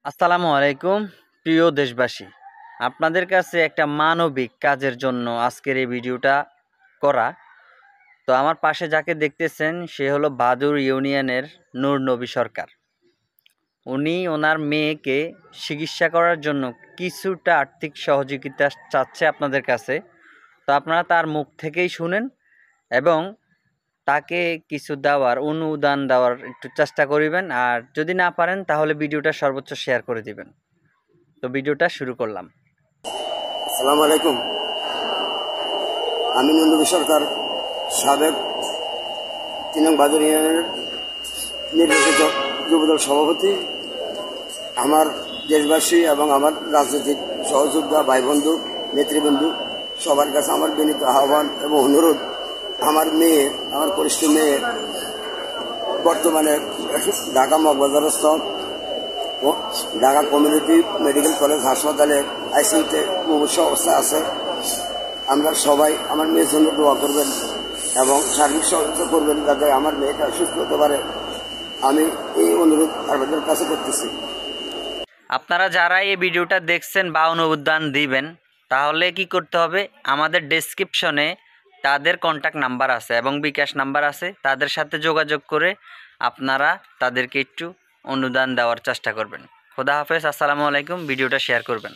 আসসালামু আলাইকুম প্রিয় দেশবাসী, আপনাদের কাছে একটা মানবিক কাজের জন্য আজকের এই ভিডিওটা করা। তো আমার পাশে যাকে দেখতেছেন সে হলো বাদুর ইউনিয়নের নূর নবী সরকার। উনি ওনার মেয়েকে চিকিৎসা করার জন্য কিছুটা আর্থিক সহযোগিতা চাচ্ছে আপনাদের কাছে। তো আপনারা তার মুখ থেকেই শুনেন এবং তাকে কিছু দেওয়ার অনুদান দেওয়ার একটু চেষ্টা করিবেন। আর যদি না পারেন তাহলে ভিডিওটা সর্বোচ্চ শেয়ার করে দিবেন। তো ভিডিওটা শুরু করলাম। আসসালামু আলাইকুম। আমি নন্দী সরকার, সাবেক ৩ নং বাদুর ইউনিয়নের নির্বাচিত যুবদল সভাপতি। আমার দেশবাসী এবং আমার রাজনৈতিক সহযোদ্ধা ভাই বন্ধু নেতৃবৃন্দু সবার কাছে আমার বিনীত আহ্বান এবং অনুরোধ, আমার মেয়ে, আমার কনিষ্ঠ মেয়ে বর্তমানে ঢাকা মগবাজারস্থ ঢাকা কমিউনিটি মেডিকেল কলেজ হাসপাতালে আইসিইউতে মুমূর্ষ অবস্থায় আছে। আমরা সবাই আমার মেয়ের জন্য দোয়া করবেন এবং সার্বিক সহযোগিতা করবেন যাতে আমার মেয়েটা সুস্থ হতে পারে। আমি এই অনুরোধ আপনাদের কাছে করতেছি। আপনারা যারা এই ভিডিওটা দেখছেন বা অনুদান দিবেন, তাহলে কি করতে হবে, আমাদের ডেসক্রিপশনে তাদের কন্ট্যাক্ট নাম্বার আছে এবং বিকাশ নাম্বার আছে, তাদের সাথে যোগাযোগ করে আপনারা তাদেরকে একটু অনুদান দেওয়ার চেষ্টা করবেন। খোদা হাফেজ, আসসালামু আলাইকুম। ভিডিওটা শেয়ার করবেন।